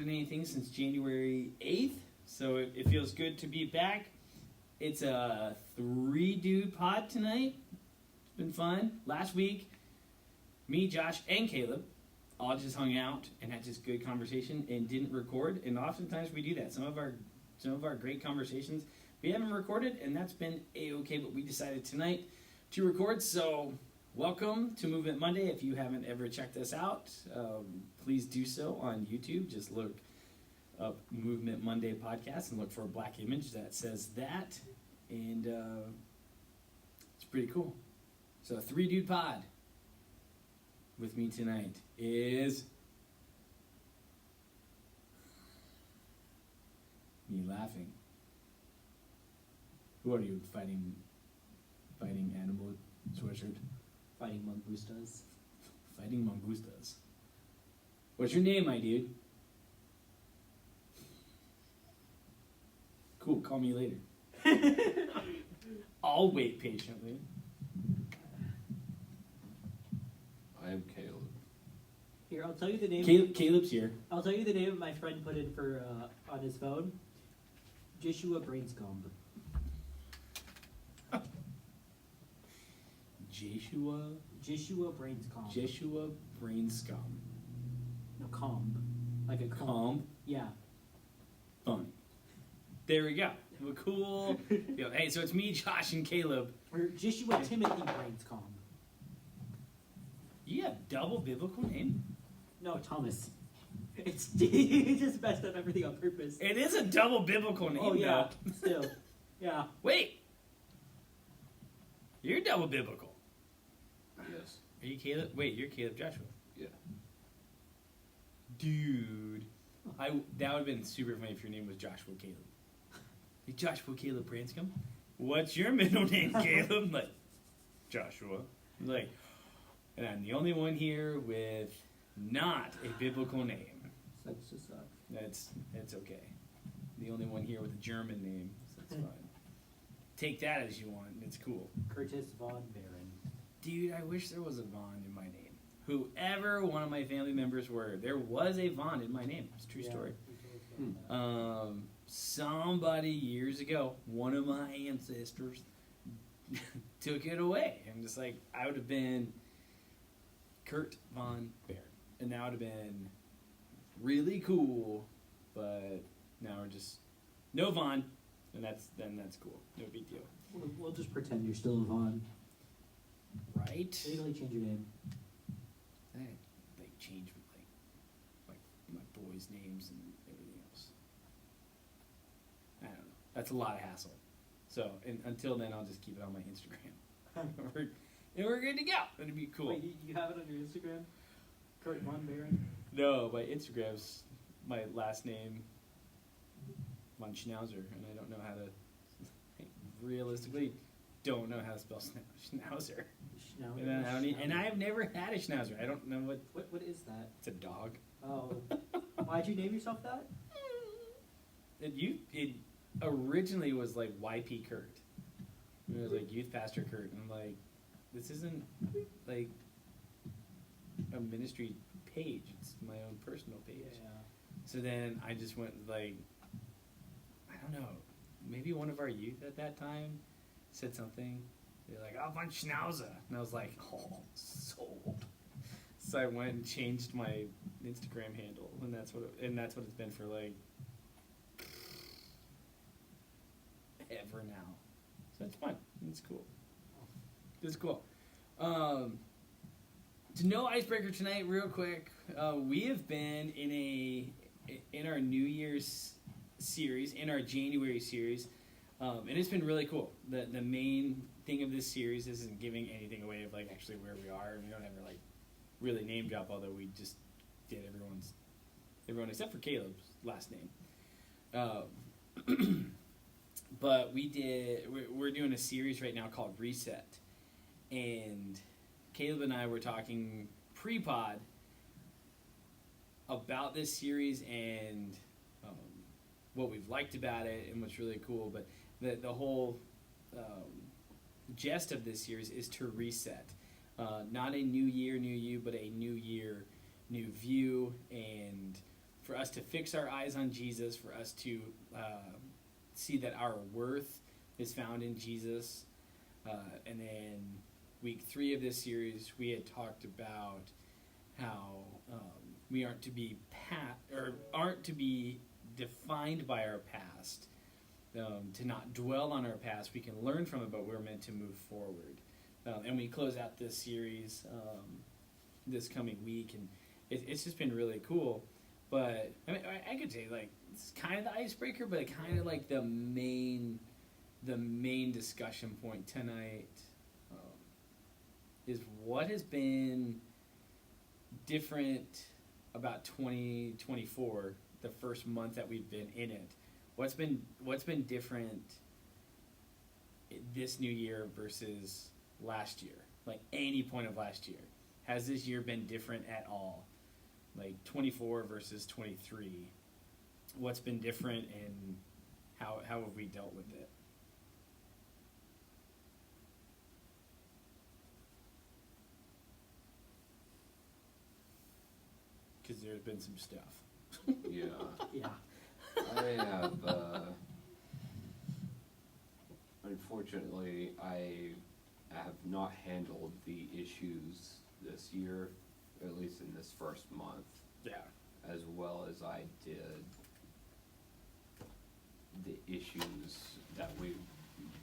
recorded anything since January 8th, so it feels good to be back. It's a 3-dude pod tonight. It's been fun. Last week, me, Josh, and Caleb all just hung out and had just good conversation and didn't record. And oftentimes we do that. Some of our great conversations we haven't recorded, and that's been a-okay. But we decided tonight to record. So welcome to Movement Monday. If you haven't ever checked us out, please do so on YouTube. Just look up Movement Monday podcast and look for a black image that says that, and it's pretty cool. So a 3-dude pod. With me tonight is me laughing. Who are you fighting? Fighting animal sweatshirt? Fighting mangustas. Fighting mangustas. What's your name, my dude? Cool, call me later. I'll wait patiently. I am Caleb. Here, I'll tell you the name. Caleb's here. I'll tell you the name my friend put in for on his phone. Joshua Brainscomb. Joshua Brainscomb. Joshua Brainscomb. No, comb. Like a Comb. Yeah. Funny. There we go. Well, cool. Hey, so it's me, Josh, and Caleb. Or Joshua Timothy Brainscomb. You have double biblical name? No, Thomas. It's he just messed up everything on purpose. It is a double biblical name, Oh yeah, though. still, yeah. Wait. You're double biblical. Yes. Are you Caleb? Wait, you're Caleb Joshua. Yeah. Dude. That would have been super funny if your name was Joshua Caleb. Hey, Joshua Caleb Branscombe? What's your middle name, Caleb? I'm like, Joshua. I'm like, and I'm the only one here with not a biblical name. Sucks to suck. It's okay. The only one here with a German name, so it's fine. Take that as you want. It's cool. Curtis Von Baron. Dude, I wish there was a Von in my name. Whoever one of my family members were, there was a Von in my name. It's a true story. Somebody years ago, one of my ancestors took it away. I'm just like, I would have been Kurt Von Baron, and that would have been really cool. But now we're just no Von, and that's cool. No big deal, We'll just pretend you're still Von. right? Legally change your name. I like change like my boys' names and everything else. I don't know. That's a lot of hassle. So until then, I'll just keep it on my Instagram. And we're good to go. It'll be cool. Wait, you have it on your Instagram? Kurt Von Baron? No, my Instagram's my last name, Von Schnauzer, and I don't know how to. Realistically, don't know how to spell Schnauzer. And I've never had a Schnauzer. I don't know What is that? It's a dog. Oh. Why'd you name yourself that? It originally was like YP Kurt. It was like Youth Pastor Kurt, and I'm like, this isn't like a ministry page. It's my own personal page. Yeah. So then I just went like, I don't know, maybe one of our youth at that time said something. They're like, oh, Von Schnauzer. And I was like, oh, sold. So I went and changed my Instagram handle, and that's what it's been for like ever now. So it's fun. It's cool. It's cool. To no icebreaker tonight, real quick. We have been in our New Year's series, in our January series, and it's been really cool. The main thing of this series isn't giving anything away of like actually where we are, and we don't ever like really name drop, although we just did everyone except for Caleb's last name. But we're doing a series right now called Reset, and Caleb and I were talking pre-pod about this series and what we've liked about it and what's really cool. But the whole gist of this series is to reset. Not a new year, new you, but a new year, new view. And for us to fix our eyes on Jesus, for us to see that our worth is found in Jesus. And then week 3 of this series, we had talked about how we aren't to be defined by our past, to not dwell on our past. We can learn from it, but we're meant to move forward. And we close out this series this coming week, and it's just been really cool. But I mean, I could say like it's kind of the icebreaker, but kind of like the main discussion point tonight is what has been different about 2024, the first month that we've been in it. What's been different this new year versus last year? Like any point of last year. Has this year been different at all? Like 24 versus 23. What's been different, and how have we dealt with it? Because there's been some stuff. Yeah. Yeah. I have, unfortunately, I have not handled the issues this year, at least in this first month, Yeah. as well as I did the issues that we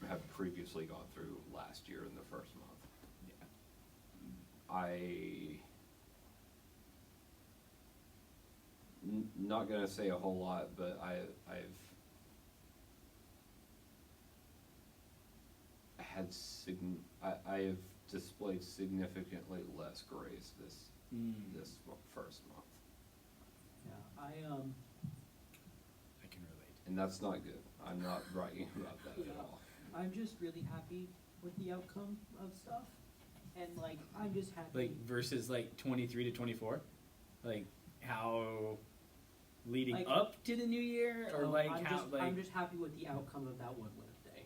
have previously gone through last year in the first month. Yeah. Not gonna say a whole lot, but I've had I have displayed significantly less grace this first month, Yeah. I can relate. and that's not good. I'm not bragging about that at Yeah. all. I'm just really happy with the outcome of stuff, and like I'm just happy. Like versus like 23 to 24, like how leading Like- up to the new year, or like how I'm just happy with the outcome of that one Wednesday.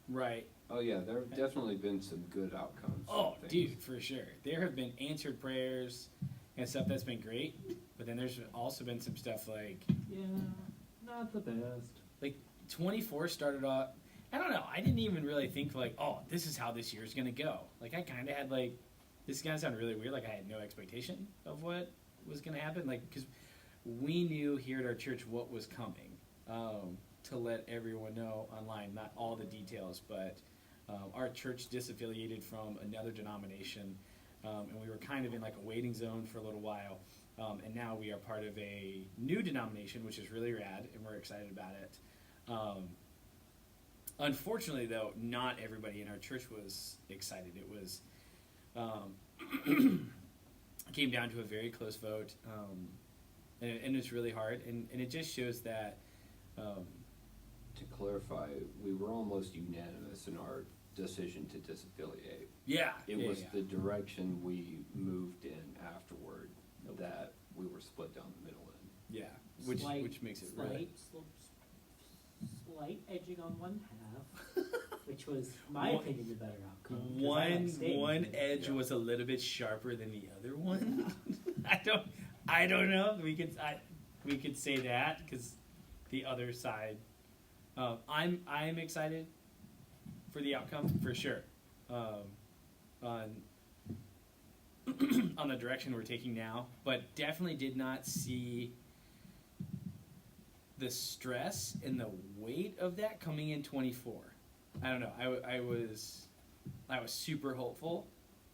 right. Oh yeah, there have definitely been some good outcomes. from Oh, things. dude, for sure. There have been answered prayers and stuff that's been great, but then there's also been some stuff like Yeah, not the best. 24 started off. I don't know. I didn't even really think like, oh, this is how this year's gonna go. Like I kind of had like, this is gonna sound really weird. Like I had no expectation of what was gonna happen. Like because we knew here at our church what was coming. To let everyone know online, not all the details, but our church disaffiliated from another denomination, and we were kind of in like a waiting zone for a little while. And now we are part of a new denomination, which is really rad, and we're excited about it. Unfortunately, though, not everybody in our church was excited. It was it came down to a very close vote, and it's really hard. And it just shows that. To clarify, we were almost unanimous in our decision to disaffiliate. Yeah, It yeah, was yeah. the direction we moved in afterward that we were split down the middle in. Yeah, which makes it really. Slight edging on one half, which was my One- opinion the better outcome. 'cause I like staying One here. edge Yeah. was a little bit sharper than the other one. I don't know. We could say that because the other side. I'm excited for the outcome for sure. On on the direction we're taking now, but definitely did not see the stress and the weight of that coming in 24. I don't know. I was super hopeful.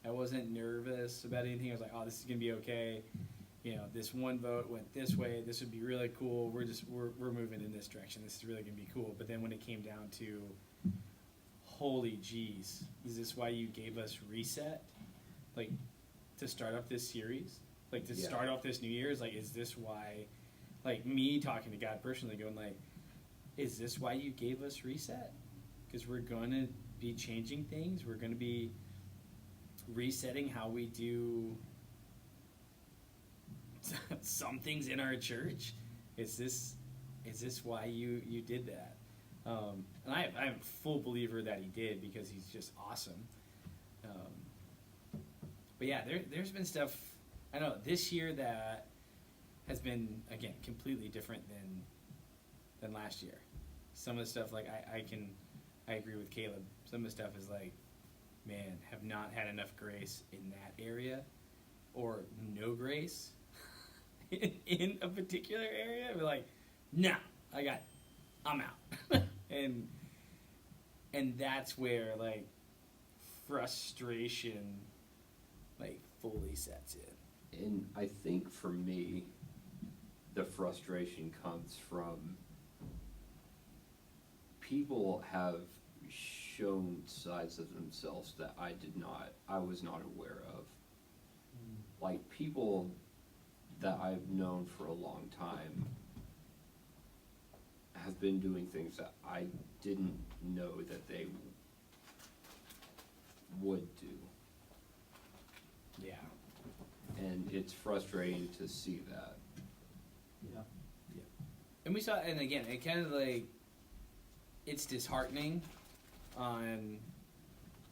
I wasn't nervous about anything. I was like, oh, this is gonna be okay. You know, this one vote went this way. This would be really cool. We're moving in this direction. This is really gonna be cool. But then when it came down to, holy jeez, is this why you gave us reset? Like, to start off this series? Like, to Yeah. start off this New Year's? Like, is this why, like, me talking to God personally going like, is this why you gave us reset? Because we're going to be changing things. We're going to be resetting how we do some things in our church. Is this why you did that? And I'm a full believer that he did because he's just awesome. But yeah, there's been stuff, I don't know, this year that has been, again, completely different than last year. Some of the stuff, like, I agree with Caleb. Some of the stuff is like, man, have not had enough grace in that area, or no grace in a particular area. We're like, no, I'm out. and that's where, like, frustration, like, fully sets in. And I think for me, the frustration comes from people have shown sides of themselves that I was not aware of. Like, people that I've known for a long time have been doing things that I didn't know that they would do. Yeah. And it's frustrating to see that. Yeah. And we saw, and again, it kind of like, it's disheartening on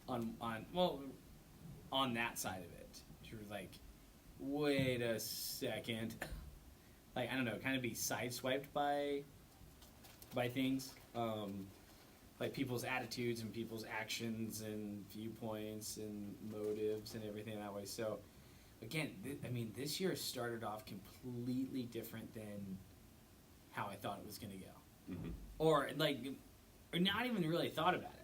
that side of it. You're like, wait a second. Like, I don't know, kind of be sideswiped by things. Like people's attitudes and people's actions and viewpoints and motives and everything that way. So, again, this year started off completely different than how I thought it was going to go. Mm-hmm. Or not even really thought about it.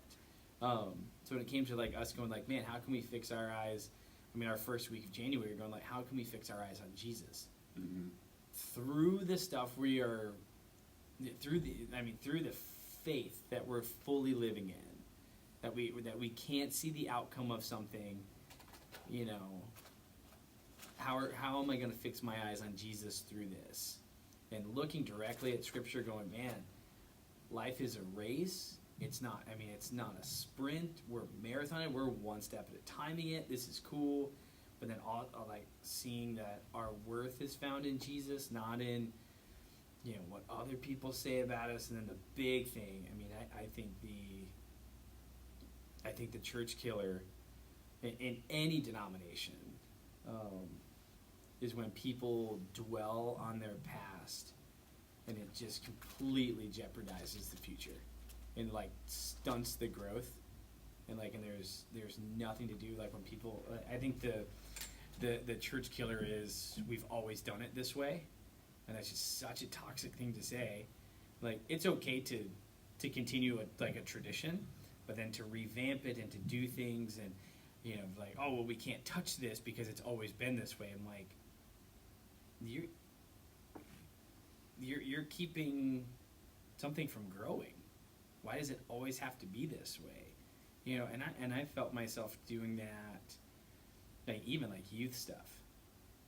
So when it came to, like, us going, like, man, how can we fix our eyes? Our first week of January, going, like, how can we fix our eyes on Jesus? Mm-hmm. Through the stuff through the faith that we're fully living in, that we can't see the outcome of something, how am I going to fix my eyes on Jesus through this? And looking directly at Scripture, going, man, life is a race. It's not a sprint. We're marathoning. We're one step at a timing it. This is cool. But then all like seeing that our worth is found in Jesus, not in, what other people say about us. And then the big thing, I think the church killer in any denomination is when people dwell on their past, and it just completely jeopardizes the future and, like, stunts the growth, and there's nothing to do, like, when people, I think the church killer is, we've always done it this way, and that's just such a toxic thing to say. Like, it's okay to continue a tradition, but then to revamp it and to do things and, like, oh, well, we can't touch this because it's always been this way. I'm like, you're keeping something from growing. Why does it always have to be this way? And I felt myself doing that, like, even like youth stuff.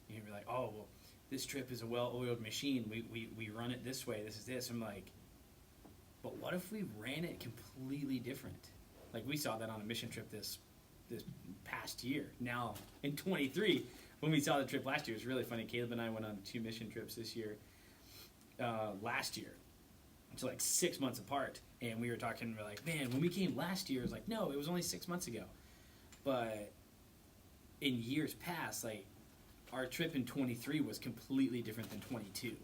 You're like, oh, well, this trip is a well-oiled machine. We run it this way. This is this. I'm like, but what if we ran it completely different? Like, we saw that on a mission trip this past year. Now in 23, when we saw the trip last year, it was really funny. Caleb and I went on 2 mission trips this year. Last year, so like 6 months apart, and we were talking. We're like, man, when we came last year, it was like, no, it was only 6 months ago. But in years past, like, our trip in 23 was completely different than 22,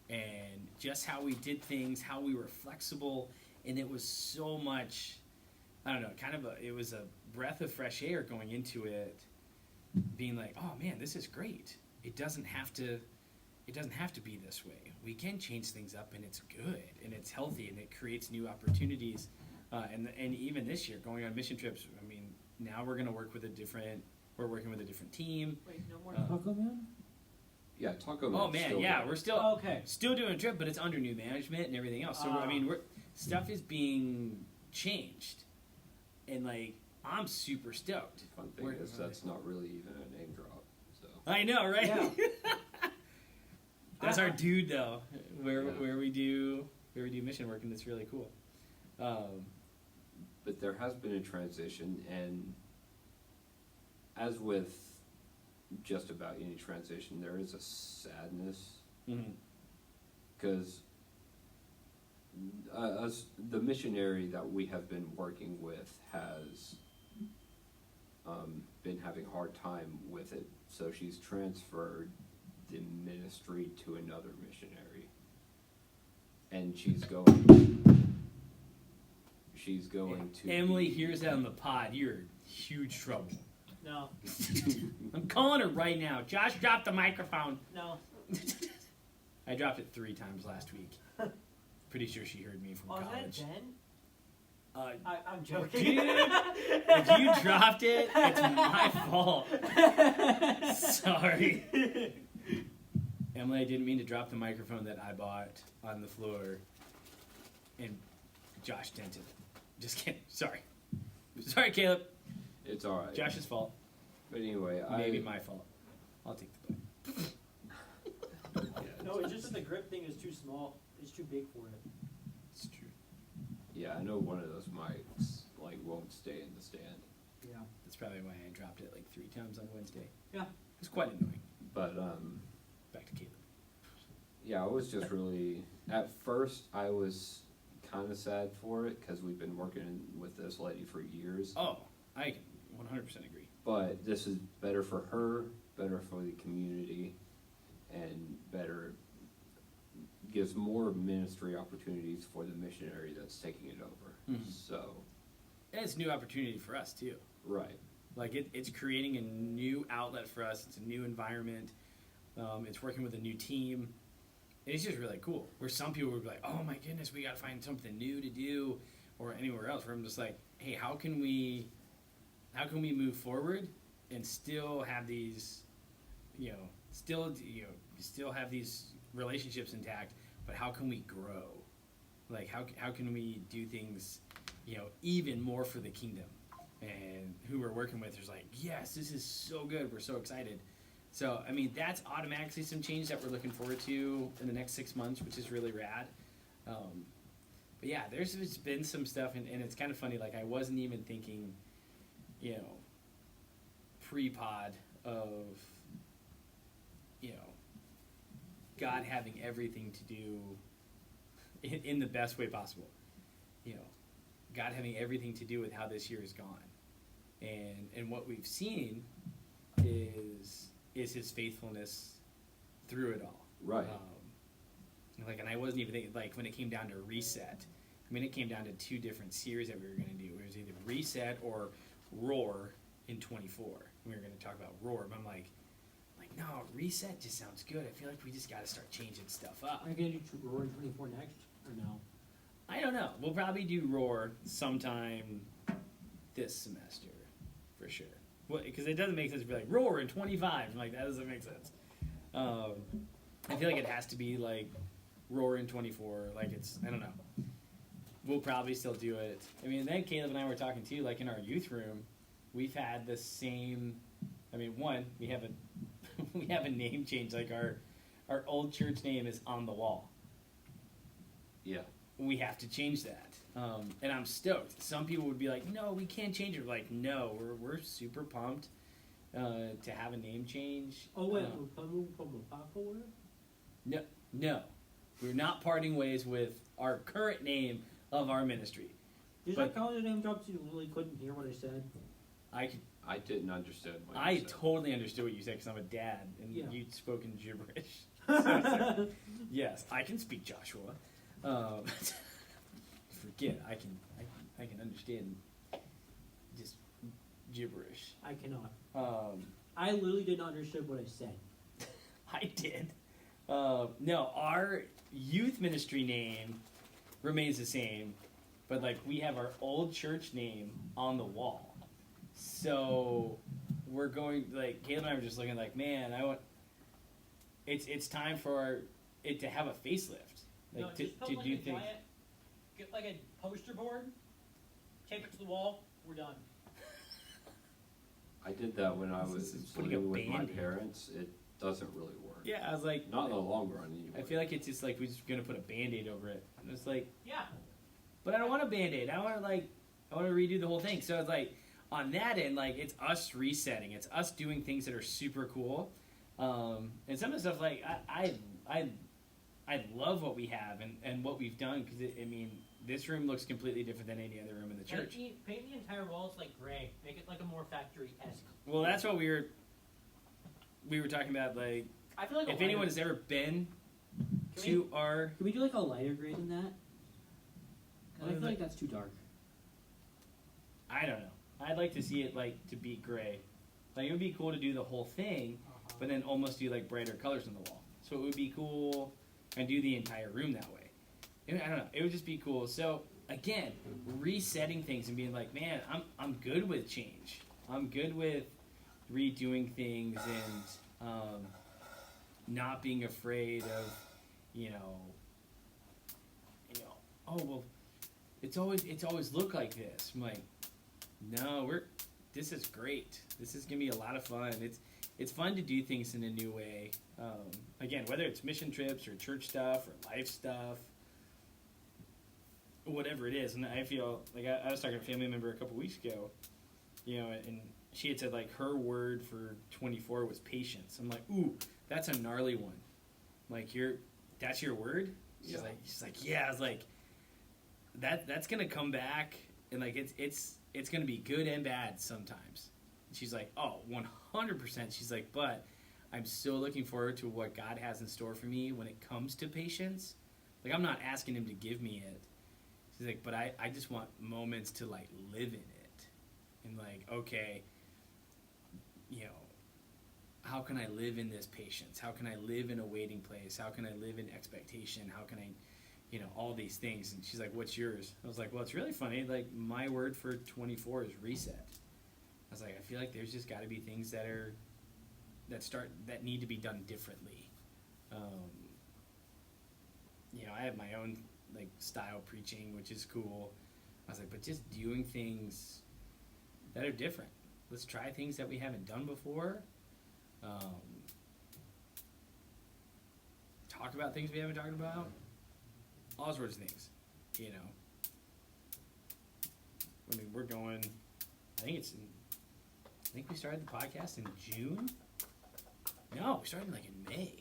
and just how we did things, how we were flexible, and it was so much. I don't know, it was a breath of fresh air going into it, being like, oh man, this is great. It doesn't have to be this way. We can change things up, and it's good, and it's healthy, and it creates new opportunities. And even this year, going on mission trips, now we're going to work with we're working with a different team. Wait, no more Taco Man? Yeah, Taco Man. Oh man, still yeah, there. we're still okay. Still doing a trip, but it's under new management and everything else. So stuff is being changed, and, like, I'm super stoked. The fun thing is that's not really even a name drop. So I know, right? Yeah. That's our dude, though. Where we do mission work, and it's really cool. But there has been a transition, and as with just about any transition, there is a sadness, because the missionary that we have been working with has been having a hard time with it, so she's transferred the ministry to another missionary. And she's going to Emily hears that on the pod. You're in huge trouble. No, I'm calling her right now. Josh dropped the microphone. no. I dropped it 3 times last week. Pretty sure she heard me from Oh, is that college. Jen? I'm Dude, joking. if you dropped it, it's my fault. Sorry. Emily, I didn't mean to drop the microphone that I bought on the floor, and Josh dented it. Just kidding. Sorry. Sorry, Caleb. It's alright. Josh's fault. But anyway, Maybe my fault. I'll take the blame. No, it's just that the grip thing is too small. It's too big for it. It's true. Yeah, I know one of those mics like won't stay in the stand. Yeah. That's probably why I dropped it like 3 times on Wednesday. Yeah. It's quite annoying. But Back to Caleb. yeah, I was just really at first I was kind of sad for it because we've been working with this lady for years. Oh, I 100% agree. But this is better for her, better for the community, and better gives more ministry opportunities for the missionary that's taking it over. Mhm. So, And it's a new opportunity for us, too. right. Like, it's creating a new outlet for us. It's a new environment. It's working with a new team. It's just really cool. Where some people would be like, oh my goodness, we got to find something new to do, or anywhere else. Where I'm just like, hey, how can we move forward and still have these, still have these relationships intact, but how can we grow? Like, how can we do things, even more for the kingdom? And who we're working with is like, yes, this is so good. We're so excited. So, I mean, that's automatically some change that we're looking forward to in the next 6 months, which is really rad. But yeah, there's been some stuff, and it's kind of funny. Like, I wasn't even thinking, pre-pod of, God having everything to do in the best way possible. God having everything to do with how this year has gone. And what we've seen is his faithfulness through it all. Right. And I wasn't even thinking, like, when it came down to reset, I mean, it came down to 2 different series that we were going to do. It was either reset or roar in 24. We were going to talk about roar, but I'm like, no, reset just sounds good. I feel like we just got to start changing stuff up. Are you going to do Roar in 24 next, or no? I don't know. We'll probably do roar sometime this semester, for sure. Well, because it doesn't make sense to be like roar in 25. I'm like, that doesn't make sense. I feel like it has to be like roar in 24. Like, I don't know. We'll probably still do it. I mean, then Caleb and I were talking too. Like, in our youth room, we've had the same. I mean, we have a name change. Like, our old church name is On the Wall. Yeah. We have to change that. And I'm stoked. Some people would be like, no, we can't change it. We're like, no, we're super pumped to have a name change. Oh, wait, we're coming from a Paco word? No. We're not parting ways with our current name of our ministry. Did But- I call your name drops you really couldn't hear what I said? I didn't understand what I you said. totally understood what you said because I'm a dad and Yeah. you'd spoken gibberish. So, yes, I can speak Joshua. Forget I can understand just gibberish. I cannot. Um, I literally did not understand what I said. I did. No, our youth ministry name remains the same, but like we have our old church name on the wall. So we're going, like, Caleb and I were just looking like, man, it's time for it to have a facelift. Like, No, to just put do like a things. giant, get like a poster board, tape it to the wall, we're done. I did that when I was This is putting a living with my Band-Aid. parents. It doesn't really work. Yeah, I was like, Not in the long run, anyway. I feel like it's just like we're just gonna put a Band-Aid over it. And it's like, Yeah. but I don't want a Band-Aid. I want to redo the whole thing. So it's like, on that end, like, it's us resetting. It's us doing things that are super cool. And some of the stuff, like, I love what we have and what we've done because, I mean, this room looks completely different than any other room in the church. Paint the entire walls like gray. Make it like a more factory-esque. Well, that's what we were talking about, like, I feel like if anyone has ever been to our, Can we do like a lighter gray than that? 'Cause I feel Like- like that's too dark. I don't know. I'd like to see it like to be gray. Like it would be cool to do the whole thing, but then almost do like brighter colors on the wall. So it would be cool and do the entire room that way. And I don't know. It would just be cool. So again, resetting things and being like, man, I'm good with change. I'm good with redoing things and not being afraid of, you know, oh well, it's always looked like this. I'm like, no, this is great. This is gonna be a lot of fun. It's fun to do things in a new way. Again, whether it's mission trips or church stuff or life stuff, whatever it is. And I feel like I was talking to a family member a couple weeks ago, you know, and she had said like her word for 24 was patience. I'm like, ooh, that's a gnarly one. Like that's your word? She's Yeah. like, yeah. I was like, that's gonna come back, and like it's gonna be good and bad sometimes. And she's like, oh, 100%. She's like, but I'm still looking forward to what God has in store for me when it comes to patience. Like I'm not asking Him to give me it. She's like, but I just want moments to like live in it, and like, okay, you know, how can I live in this patience? How can I live in a waiting place? How can I live in expectation? How can I, you know, all these things? And she's like, what's yours? I was like, well, it's really funny. Like, my word for 24 is reset. I was like, I feel like there's just got to be things that need to be done differently. You know, I have my own, like, style preaching, which is cool. I was like, but just doing things that are different. Let's try things that we haven't done before. Talk about things we haven't talked about. All sorts of things, you know. I mean, we're going. I think we started the podcast in June. No, we started like in May,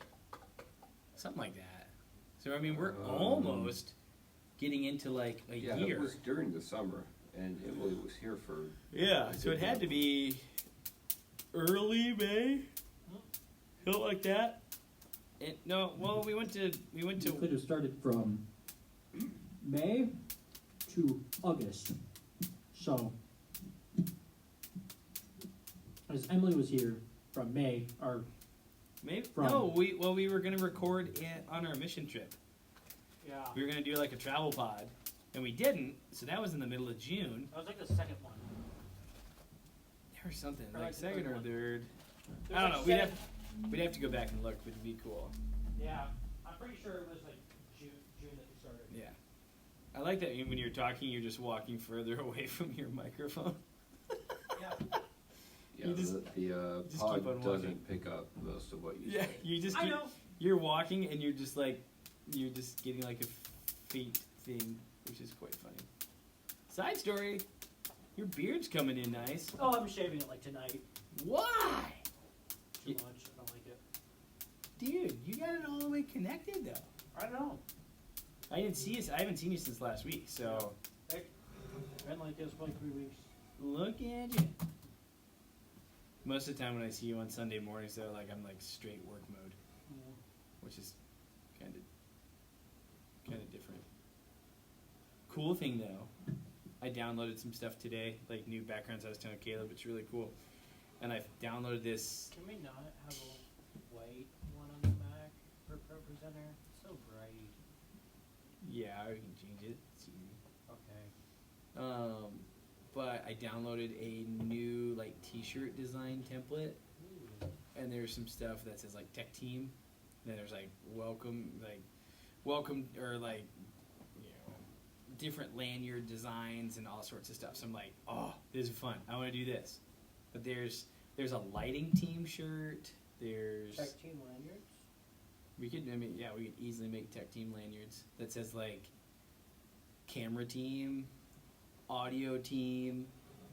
something like that. So I mean, we're almost getting into like a Yeah, year. it was during the summer, and Emily was here for. Yeah, so it had to be early May, felt like that. No, well, we went to We could have started from May to August. So, as Emily was here from May, or maybe From- no, we were gonna record on our mission trip. Yeah. We were gonna do like a travel pod, and we didn't. So that was in the middle of June. That was like the second one. Or something Or like like the second third or one. third. There's I don't like know. seven- We'd have to go back and look, but it'd be cool. Yeah, I'm pretty sure it was like June that we started. Yeah, I like that when you're talking, you're just walking further away from your microphone. Yeah. Yeah, You just the keep pod on walking. doesn't pick up most of what you Yeah, say. you just I keep, know. you're walking and you're just getting like a faint thing, which is quite funny. Side story, your beard's coming in nice. Oh, I'm shaving it like tonight. Why? Too Yeah. much. I don't like it. Dude, you got it all the way connected though. I don't know. I haven't seen you since last week, so Been like this for like 3 weeks. look at you. Most of the time when I see you on Sunday mornings, though, like I'm like straight work mode, which is kind of different. Cool thing though, I downloaded some stuff today, like new backgrounds. I was telling Caleb, it's really cool, and I downloaded this. Can we not have a white one on the Mac for Pro Presenter? It's so bright. Yeah, I can change it. It's easy. Okay. But I downloaded a new like T-shirt design template, Ooh. and there's some stuff that says like Tech Team. And then there's like welcome, or like, you know, different lanyard designs and all sorts of stuff. So I'm like, oh, this is fun. I want to do this. But there's a lighting team shirt. There's Tech Team lanyards? we could easily make Tech Team lanyards that says like camera team, audio team,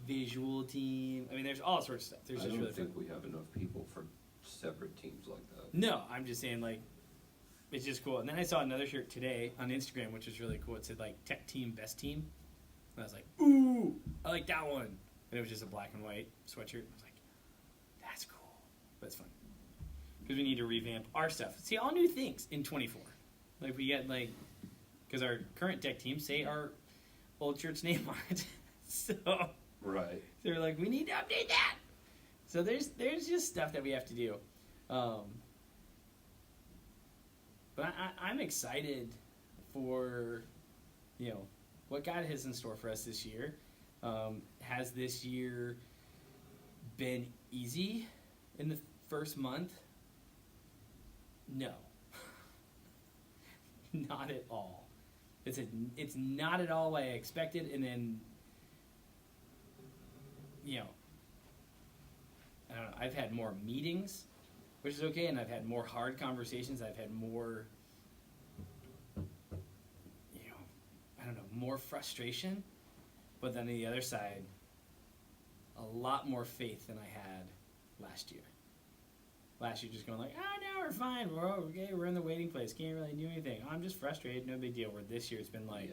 visual team. I mean, there's all sorts of stuff. There's I just don't really fun. think we have enough people for separate teams like that. No, I'm just saying like it's just cool. And then I saw another shirt today on Instagram, which was really cool. It said like Tech Team Best Team, and I was like, ooh, I like that one. And it was just a black and white sweatshirt. I was like, that's cool. But it's fun. because we need to revamp our stuff. See, all new things in 24. Like we get like, because our current deck teams say our old shirt's name on it, so Right. they're like, we need to update that. So there's just stuff that we have to do. But I'm excited for, what God has in store for us this year. Has this year been easy in the first month? No. Not at all. It's not at all what I expected, and then, I don't know, I've had more meetings, which is okay, and I've had more hard conversations. I've had more, I don't know, more frustration. But then on the other side, a lot more faith than I had last year. Last year just going like, no, we're fine. We're okay. We're in the waiting place. Can't really do anything. I'm just frustrated. No big deal. Where this year it's been like,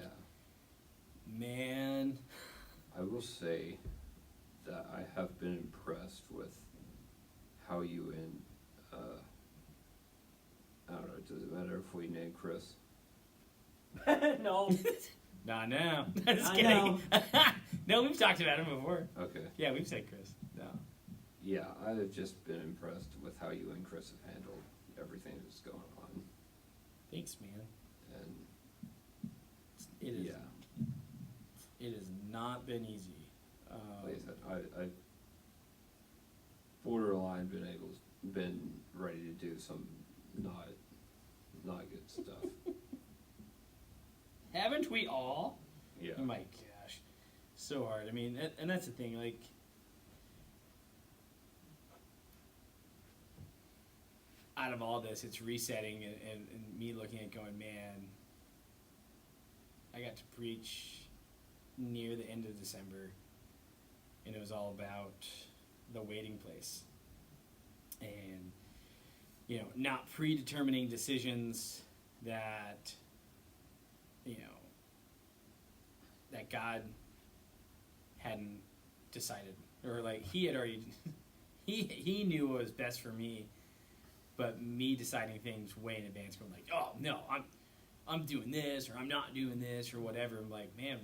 man. I will say that I have been impressed with how you and I don't know, does it matter if we name Chris? No. Nah, no. Just I kidding. No, we've talked about him before. Okay. Yeah, we've said Chris. No. Yeah, I've just been impressed with how you and Chris have handled everything that's going on. Thanks, man. And It is. yeah, It has not been easy. like I said, I've borderline been ready to do some not good stuff. Haven't we all? Yeah. Oh my gosh, so hard. I mean, and that's the thing. Like, out of all this, it's resetting and me looking at going, man. I got to preach near the end of December, and it was all about the waiting place, and not predetermining decisions that that God hadn't decided, or like He had already he knew what was best for me, but me deciding things way in advance, going like, oh no, I'm doing this, or I'm not doing this, or whatever. I'm like, man,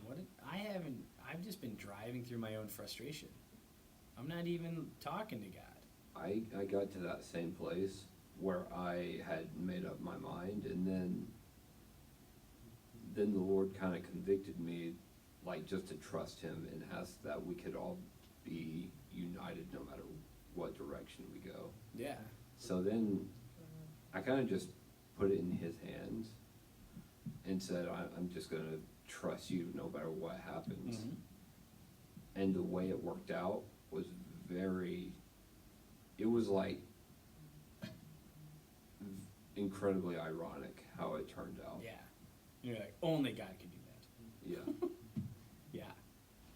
I've just been driving through my own frustration. I'm not even talking to God. I got to that same place where I had made up my mind, and then the Lord kind of convicted me, like, just to trust Him and ask that we could all be united no matter what direction we go. Yeah. So then I kind of just put it in His hands and said, I'm just going to trust you no matter what happens. Mm-hmm. And the way it worked out was it was like incredibly ironic how it turned out. Yeah. You're like, only God could do that. Yeah. Yeah.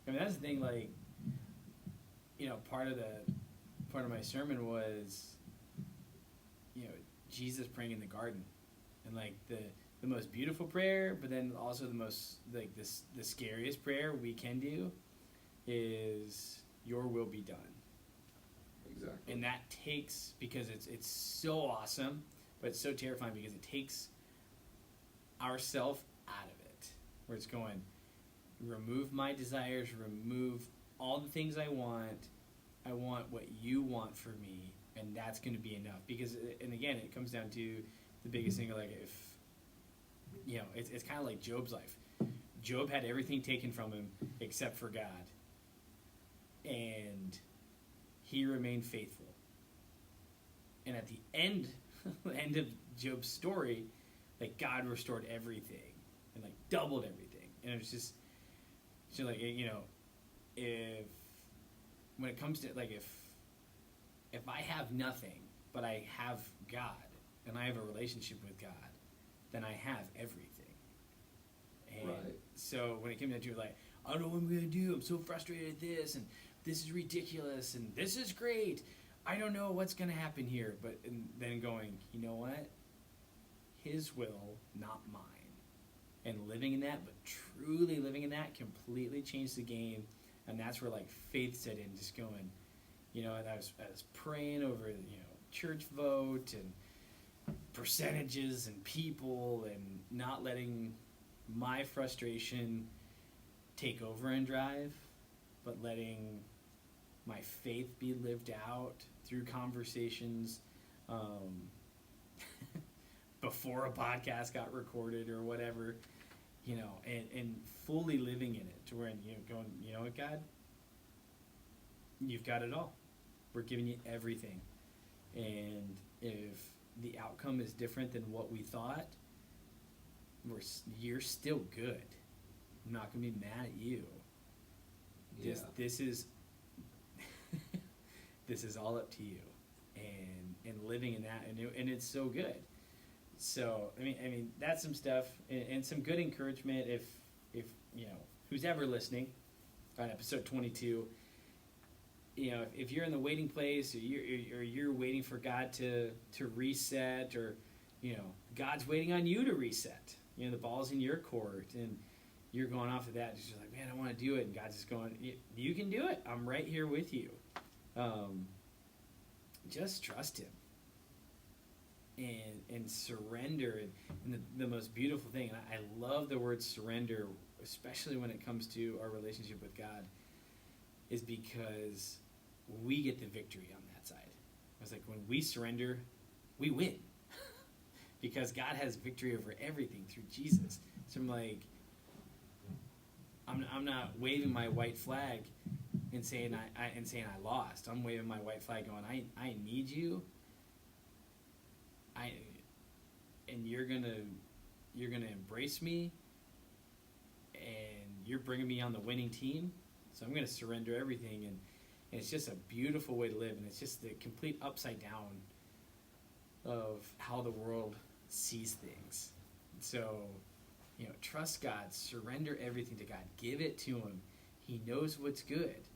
I mean, that's the thing, like, part of my sermon was, Jesus praying in the garden. And, like, the most beautiful prayer, but then also the most, like, the scariest prayer we can do is, your will be done. Exactly. And that takes, because it's so awesome, but it's so terrifying because it takes ourself out of it. Where it's going, remove my desires, remove all the things I want. I want what you want for me, and that's going to be enough. Because, and again, it comes down to the biggest thing, like if, it's kind of like Job's life. Job had everything taken from him except for God. And he remained faithful. And at the end of Job's story, like, God restored everything and, like, doubled everything. And it was just like, if when it comes to, like, if I have nothing but I have God and I have a relationship with God, then I have everything. And Right. so when it came down to, like, I don't know what I'm going to do, I'm so frustrated at this, and this is ridiculous, and this is great, I don't know what's going to happen here, but and then going, you know what? His will, not mine. And living in that, but truly living in that, completely changed the game. And that's where, like, faith set in, just going, and I was praying over, church vote and percentages and people, and not letting my frustration take over and drive, but letting my faith be lived out through conversations before a podcast got recorded or whatever, and fully living in it to where, going, you know what, God, you've got it all. We're giving you everything. And if the outcome is different than what we thought, you're still good. I'm not going to be mad at you. This is this is all up to you, and living in that, and it's so good. So I mean that's some stuff, and some good encouragement. If who's ever listening on episode 22, if you're in the waiting place, or you're waiting for God to reset, or God's waiting on you to reset. The ball's in your court, and you're going off of that. Just like, man, I want to do it, and God's just going, you can do it. I'm right here with you. Just trust Him and surrender. And the most beautiful thing, and I love the word surrender, especially when it comes to our relationship with God, is because we get the victory on that side. I was like, when we surrender, we win. Because God has victory over everything through Jesus. So I'm like, I'm not waving my white flag and saying I lost. I'm waving my white flag, going, I need you. And you're gonna embrace me, and you're bringing me on the winning team. So I'm gonna surrender everything, and it's just a beautiful way to live, and it's just the complete upside down of how the world sees things. So, trust God, surrender everything to God, give it to Him. He knows what's good.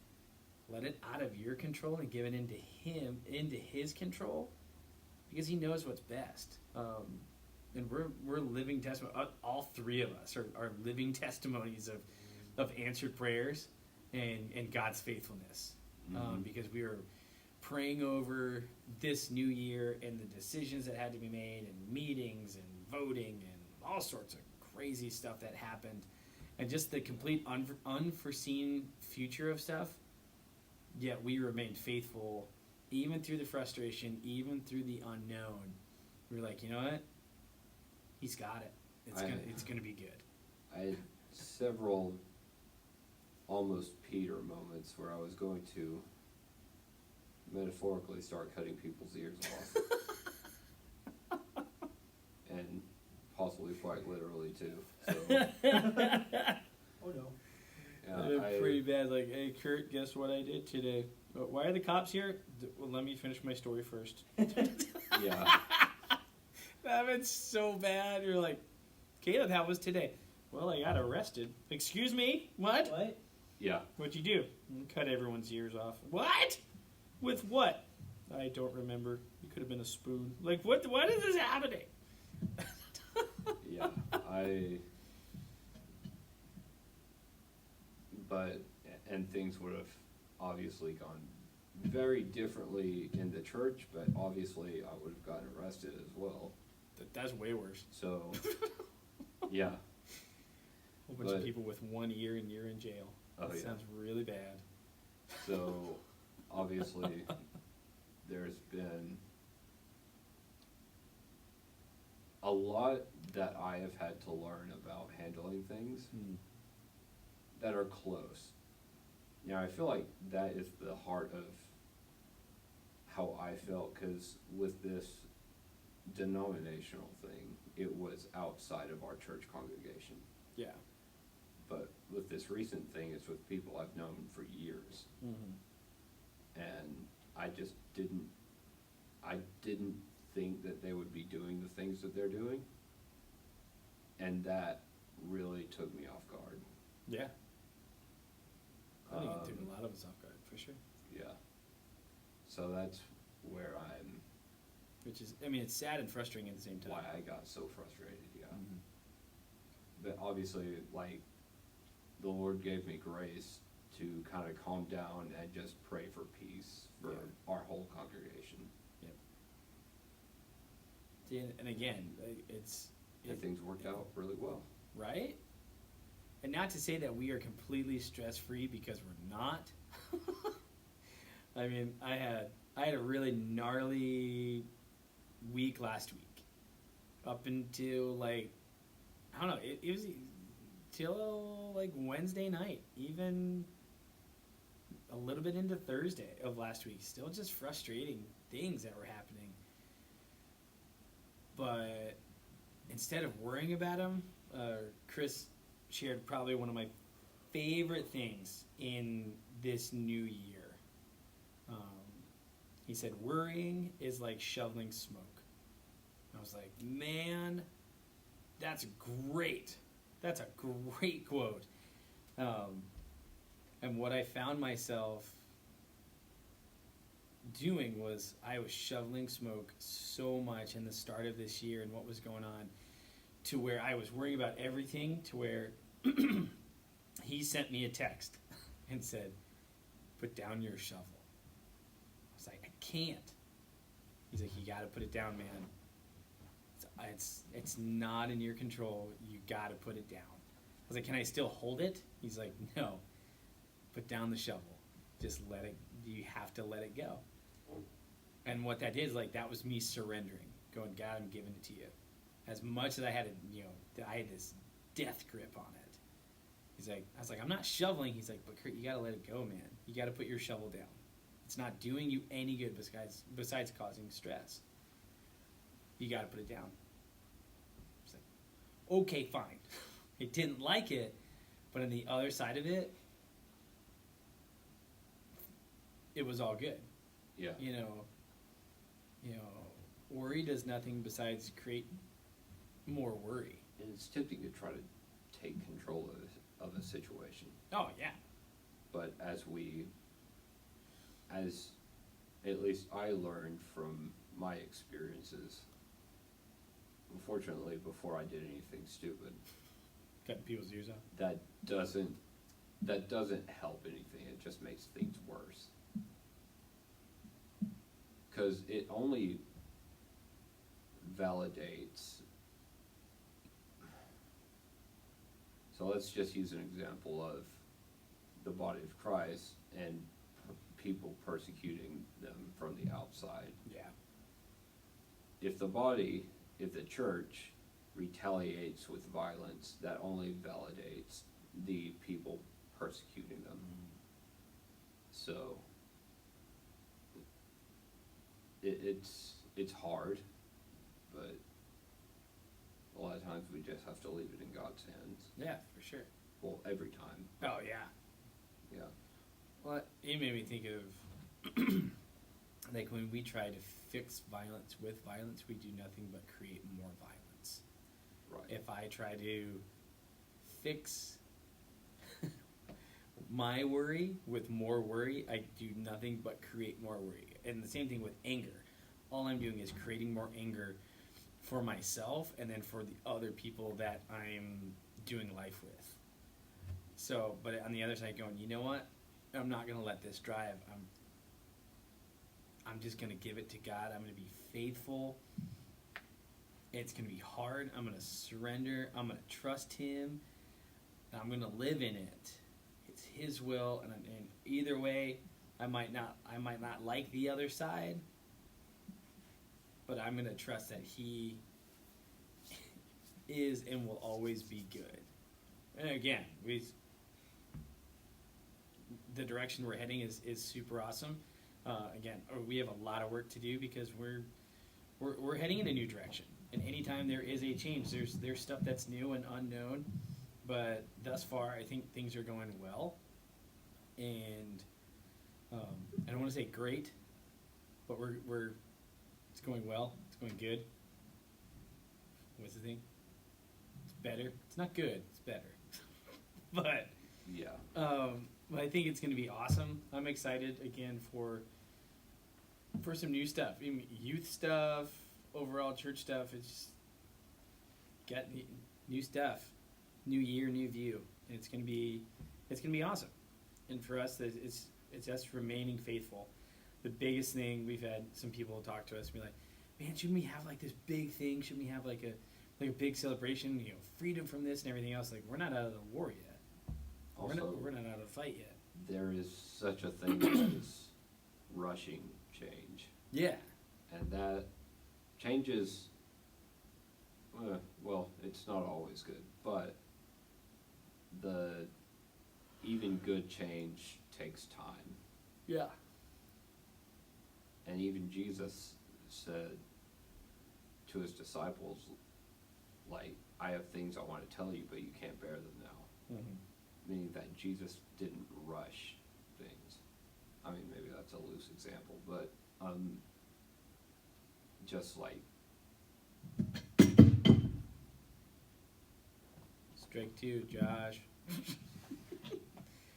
Let it out of your control and give it into Him, into His control, because He knows what's best. And we're living testimony. All three of us are living testimonies of answered prayers and God's faithfulness. Because we were praying over this new year and the decisions that had to be made, and meetings and voting and all sorts of crazy stuff that happened, and just the complete unforeseen future of stuff. Yet we remained faithful even through the frustration, even through the unknown. We were like, you know what? He's got it. It's gonna be good. I had several almost Peter moments where I was going to metaphorically start cutting people's ears off. And possibly quite literally too. So, Oh no. yeah, Pretty bad. Like, hey, Kurt, guess what I did today? Why are the cops here? Well, let me finish my story first. yeah. That was so bad. You're like, Caleb, how was today? Well, I got arrested. Excuse me? What? What? Yeah. What'd you do? Cut everyone's ears off. What? With what? I don't remember. It could have been a spoon. Like, what is this happening? Yeah. And things would have obviously gone very differently in the church, but obviously I would have gotten arrested as well. That's way worse. So, yeah. A whole bunch of people with 1 year and you're in jail. Oh, That yeah. sounds really bad. So, obviously, there's been a lot that I have had to learn about handling things that are close. I feel like that is the heart of how I felt, because with this denominational thing, it was outside of our church congregation. Yeah. But with this recent thing, it's with people I've known for years. And I just didn't think that they would be doing the things that they're doing. And that really took me off guard. Yeah. I think it took a lot of us off guard, for sure. Yeah. So that's where Which is, it's sad and frustrating at the same time. why I got so frustrated, yeah. Mhm. But obviously, like, the Lord gave me grace to kind of calm down and just pray for peace for Yeah. our whole congregation. Yep. And again, it's And things worked out really well. right. And not to say that we are completely stress free, because we're not. I mean, I had a really gnarly week last week, up until like, I don't know, it was till like Wednesday night, even a little bit into Thursday of last week. Still just frustrating things that were happening. But instead of worrying about them, Chris shared probably one of my favorite things in this new year. He said, worrying is like shoveling smoke. I was like, man, that's great. That's a great quote. And what I found myself doing was I was shoveling smoke so much in the start of this year and what was going on, to where I was worrying about everything, to where he sent me a text and said, put down your shovel. I was like, I can't. He's like, you gotta put it down, man. It's not in your control. You gotta put it down. I was like, can I still hold it? He's like, no. Put down the shovel. Just let it, you have to let it go. And what that is, like, that was me surrendering, going, God, I'm giving it to you. As much as I had, I had this death grip on it. He's like, I was like, I'm not shoveling. He's like, but Kurt, you gotta let it go, man. You gotta put your shovel down. It's not doing you any good besides causing stress. You gotta put it down. It's like, okay, fine. I didn't like it, but on the other side of it, it was all good. Yeah. Worry does nothing besides create more worry. And it's tempting to try to take control of a situation. Oh yeah. But as at least I learned from my experiences, unfortunately, before I did anything stupid, Cutting people's ears off. that doesn't help anything. It just makes things worse. Because it only validates. So let's just use an example of the body of Christ and people persecuting them from the outside. Yeah. If the church retaliates with violence, that only validates the people persecuting them. So it's hard, but a lot of times we just have to leave it in God's hands. Yeah, for sure. Well, every time. Oh yeah. Yeah. Well, it made me think of like when we try to fix violence with violence, we do nothing but create more violence. Right. If I try to fix my worry with more worry, I do nothing but create more worry. And the same thing with anger. All I'm doing is creating more anger for myself and then for the other people that I'm doing life with. So, but on the other side going, you know what? I'm not going to let this drive. I'm just going to give it to God. I'm going to be faithful. It's going to be hard. I'm going to surrender. I'm going to trust Him. And I'm going to live in it. It's His will, and either way, I might not like the other side, but I'm going to trust that He is and will always be good. And again, the direction we're heading is super awesome. Again, we have a lot of work to do because we're heading in a new direction. And anytime there is a change, there's stuff that's new and unknown. But thus far, I think things are going well. And I don't want to say great, but it's going well. It's going good. What's the thing? It's better. It's not good. It's better. But Yeah. but I think it's going to be awesome. I'm excited again for some new stuff, even youth stuff, overall church stuff. It's just got new stuff, new year, new view, and it's going to be awesome. And for us, it's us remaining faithful. The biggest thing, we've had some people talk to us and be like, man, shouldn't we have like this big thing? Shouldn't we have like a big celebration? You know, freedom from this and everything else. Like, we're not out of the war yet. Also, We're not out of the fight yet. there is such a thing as rushing change. Yeah. And that changes, well, it's not always good, but the even good change takes time. Yeah. And even Jesus said to his disciples, like, I have things I want to tell you, but you can't bear them now. Mm-hmm. Meaning that Jesus didn't rush things. I mean, maybe that's a loose example, but just like, Strike two, Josh.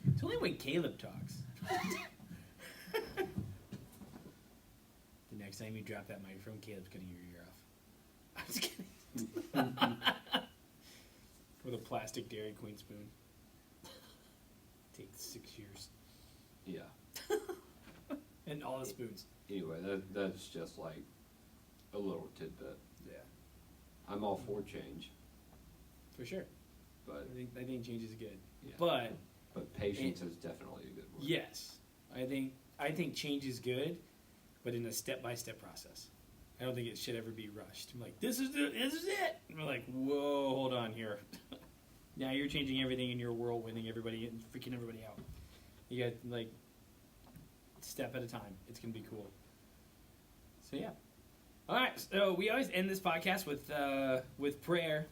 It's only when Caleb talks. The next time you drop that microphone, Caleb's cutting your ear off. I'm just kidding. With a plastic Dairy Queen spoon. Takes 6 years. yeah. And all the spoons. Anyway, that's just like a little tidbit. Yeah. I'm all for change, For sure. but I think change is good. yeah. But But patience is definitely a good word. yes, I think change is good, but in a step-by-step process. I don't think it should ever be rushed. I'm like, this is it. And we're like, whoa, hold on here. Now you're changing everything in your world, winning everybody and freaking everybody out. You got like step at a time. It's gonna be cool. So yeah. All right. So we always end this podcast with prayer.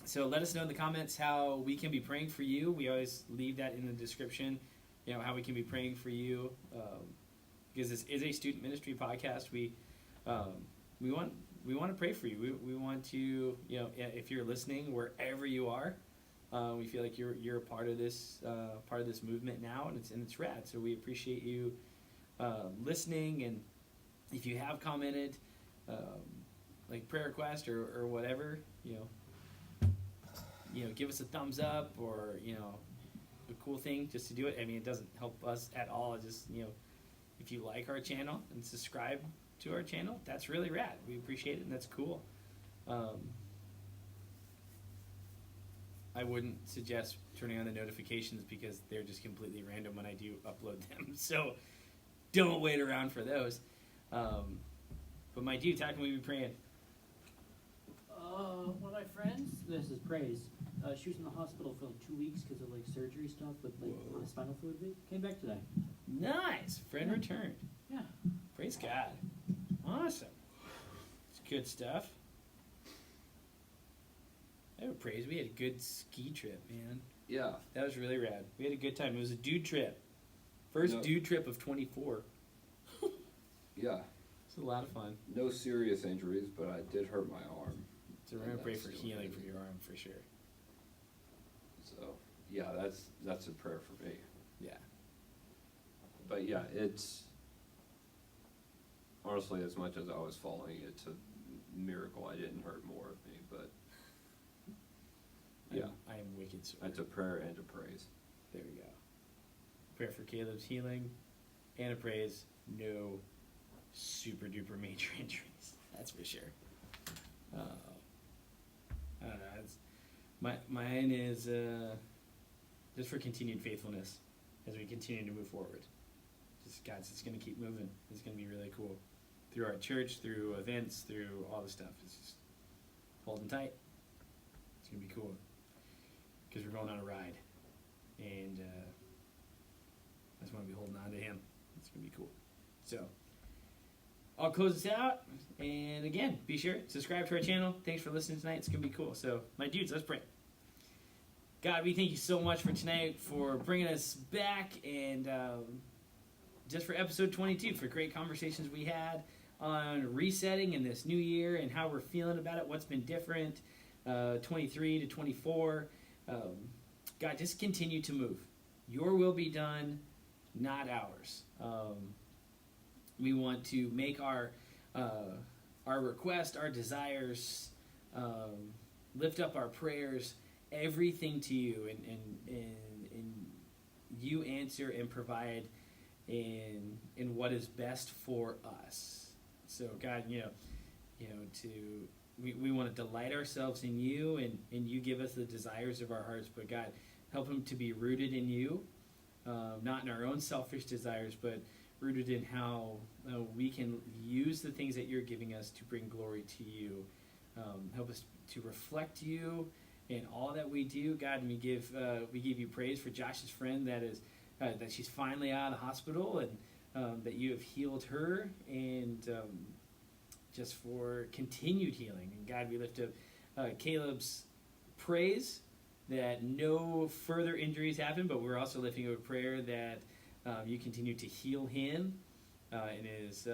So let us know in the comments how we can be praying for you. We always leave that in the description. You know how we can be praying for you, because this is a student ministry podcast. We want to pray for you. We want to, you know, if you're listening wherever you are, we feel like you're a part of this movement now, and it's rad. So we appreciate you listening, and if you have commented, like prayer request or whatever, you know, give us a thumbs up, or you know, a cool thing just to do it. I mean, it doesn't help us at all. It just, you know, if you like our channel and subscribe to our channel, that's really rad. We appreciate it, and that's cool. I wouldn't suggest turning on the notifications because they're just completely random when I do upload them. So don't wait around for those. But my dudes, how can we be praying? One of my friends, This is Praise. She was in the hospital for like 2 weeks because of like surgery stuff with like Whoa. spinal fluid. Came back today. Nice. Friend returned. Yeah. Praise God. Awesome. It's good stuff. I would praise. We had a good ski trip, man. Yeah. That was really rad. We had a good time. It was a dude trip. First No. dude trip of 24. Yeah. It's a lot of fun. No serious injuries, but I did hurt my arm. So we're going to pray That's for still healing crazy. for your arm for sure. So yeah, that's a prayer for me. Yeah. But yeah, it's honestly, as much as I was falling, it's a miracle I didn't hurt more of me. But yeah, I am wicked sore. that's a prayer and a praise. There we go. Prayer for Caleb's healing and a praise. No super duper major injuries. That's for sure. I don't know. Mine is just for continued faithfulness as we continue to move forward. Just God's just going to keep moving. It's going to be really cool through our church, through events, through all the stuff. It's just holding tight. It's going to be cool because we're going on a ride, and I just want to be holding on to Him. It's going to be cool. So I'll close this out, and again, be sure subscribe to our channel. Thanks for listening tonight. It's gonna be cool. So, my dudes, let's pray. God, we thank you so much for tonight, for bringing us back, and just for episode 22, for great conversations we had on resetting in this new year and how we're feeling about it, what's been different, 23 to 24. God, just continue to move. Your will be done, not ours. We want to make our request, our desires, lift up our prayers, everything to you, and you answer and provide in what is best for us. So God, you know, we want to delight ourselves in you, and you give us the desires of our hearts. But God, help them to be rooted in you, not in our own selfish desires, but rooted in how we can use the things that you're giving us to bring glory to you. Help us to reflect you in all that we do, God. And we give you praise for Josh's friend that she's finally out of the hospital, and that you have healed her, and just for continued healing. And God, we lift up Caleb's praise that no further injuries happen, but we're also lifting up a prayer that you continue to heal him in his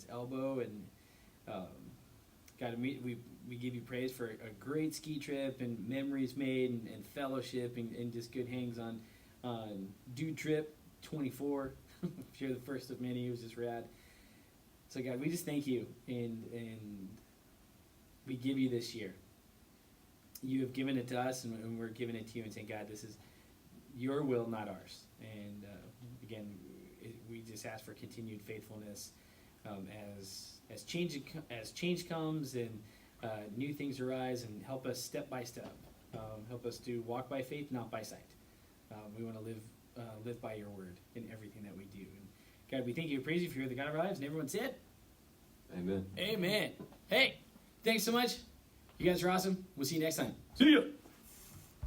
elbow. And God, we give you praise for a great ski trip and memories made, and fellowship, and just good hangs on Dude Trip 24. I'm sure the first of many. It was just rad. So God, we just thank you, and we give you this year. You have given it to us, and we're giving it to you, and saying, God, this is your will, not ours. And again, we just ask for continued faithfulness as change comes, and new things arise, and help us step by step. Help us to walk by faith, not by sight. We want to live by your word in everything that we do. And God, we thank you and praise you for you're the God of our lives. And everyone said, Amen. Amen. Hey, thanks so much. You guys are awesome. We'll see you next time. See ya.